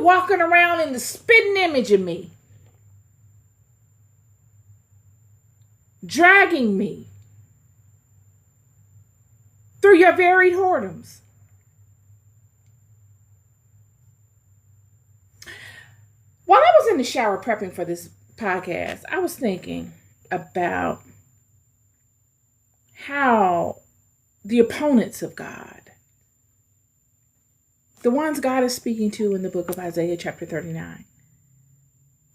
walking around in the spitting image of me, dragging me through your varied whoredoms. While I was in the shower prepping for this podcast, I was thinking about how the opponents of God, the ones God is speaking to in the book of Isaiah chapter 39,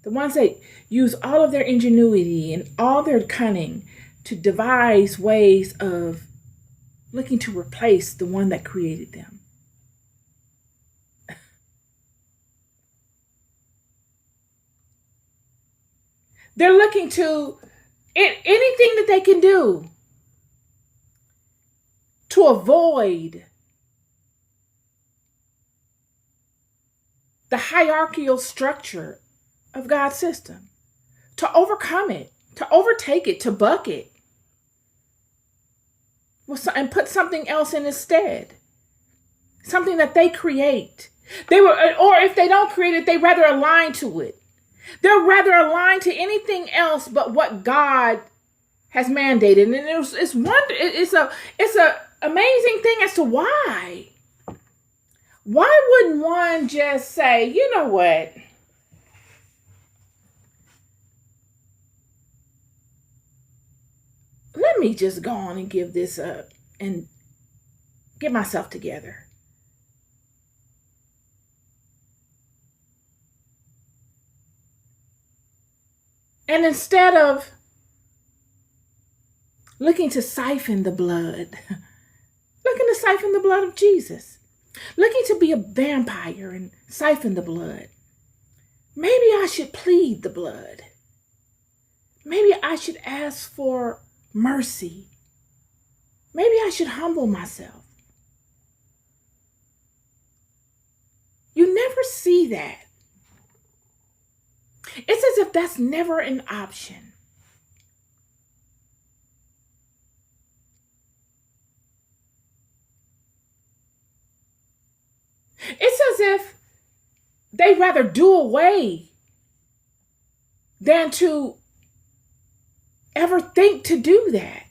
the ones that use all of their ingenuity and all their cunning to devise ways of looking to replace the one that created them. They're looking to anything that they can do to avoid the hierarchical structure of God's system, to overcome it, to overtake it, to buck it, and put something else in its stead, something that they create. Or if they don't create it, they rather align to it. They're rather aligned to anything else but what God has mandated. And it's a amazing thing as to why. Why wouldn't one just say, you know what? Let me just go on and give this up and get myself together. And instead of looking to siphon the blood, looking to siphon the blood of Jesus, looking to be a vampire and siphon the blood, maybe I should plead the blood. Maybe I should ask for mercy. Maybe I should humble myself. You never see that. It's as if that's never an option. It's as if they'd rather do away than to ever think to do that.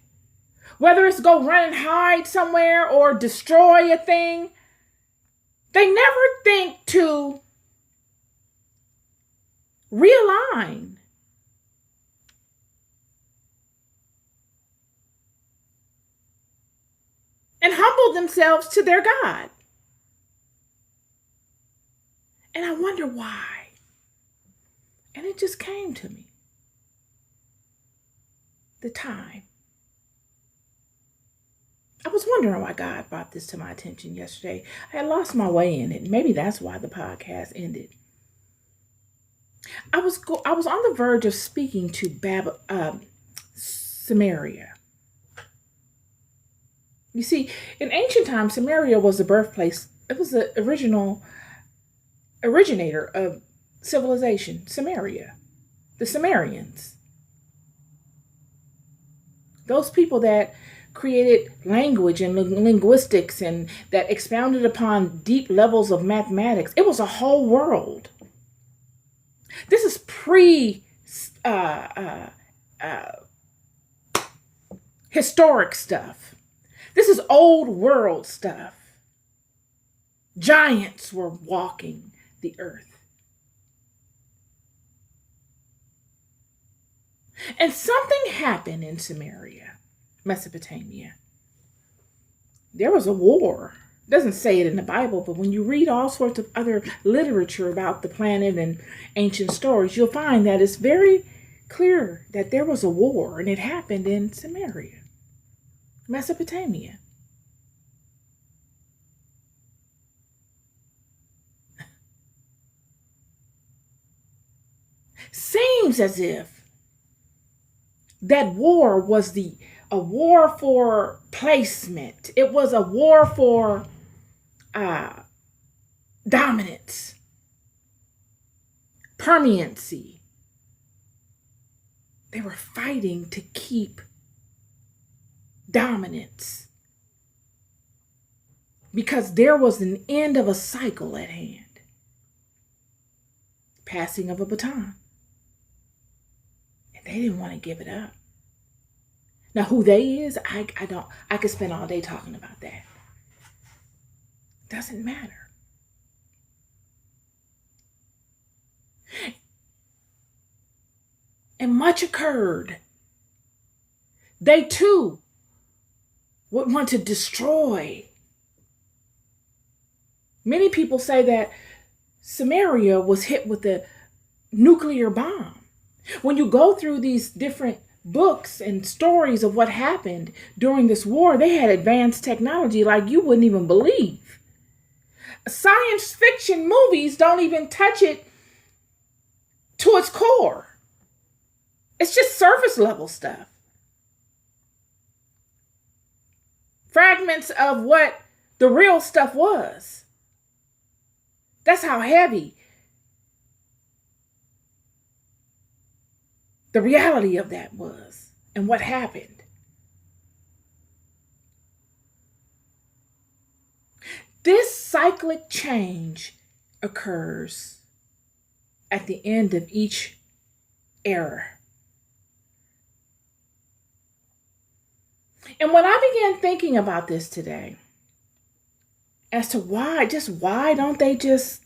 Whether it's go run and hide somewhere or destroy a thing, they never think to realign. And humble themselves to their God. And I wonder why. And it just came to me. The time. I was wondering why God brought this to my attention yesterday. I had lost my way in it. Maybe that's why the podcast ended. I was on the verge of speaking to Samaria. You see, in ancient times, Samaria was the birthplace. It was the originator of civilization, Samaria. The Sumerians. Those people that created language and linguistics and that expounded upon deep levels of mathematics. It was a whole world. This is historic stuff. This is old world stuff. Giants were walking the earth. And something happened in Samaria, Mesopotamia. There was a war. It doesn't say it in the Bible, but when you read all sorts of other literature about the planet and ancient stories, you'll find that it's very clear that there was a war, and it happened in Samaria, Mesopotamia. Seems as if that war was a war for placement. It was a war for dominance, permanency. They were fighting to keep dominance because there was an end of a cycle at hand. passing of a baton. And they didn't want to give it up. Now, who they is, I could spend all day talking about that. Doesn't matter. And much occurred. They too would want to destroy. Many people say that Samaria was hit with a nuclear bomb. When you go through these different books and stories of what happened during this war, they had advanced technology like you wouldn't even believe. Science fiction movies don't even touch it to its core. It's just surface level stuff. Fragments of what the real stuff was. That's how heavy the reality of that was and what happened. This cyclic change occurs at the end of each era. And when I began thinking about this today, as to why don't they just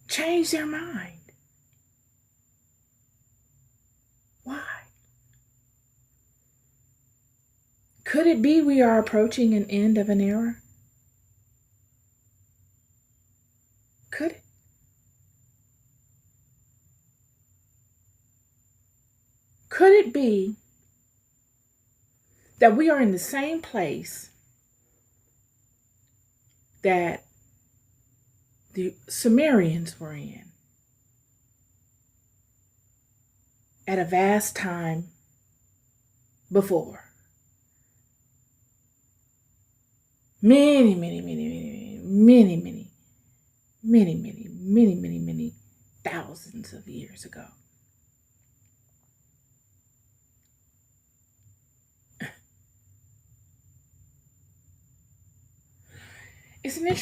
change their mind? Why? Could it be we are approaching an end of an era? Could it? Could it be that we are in the same place that the Sumerians were in at a vast time before? Many thousands of years ago. It's an interesting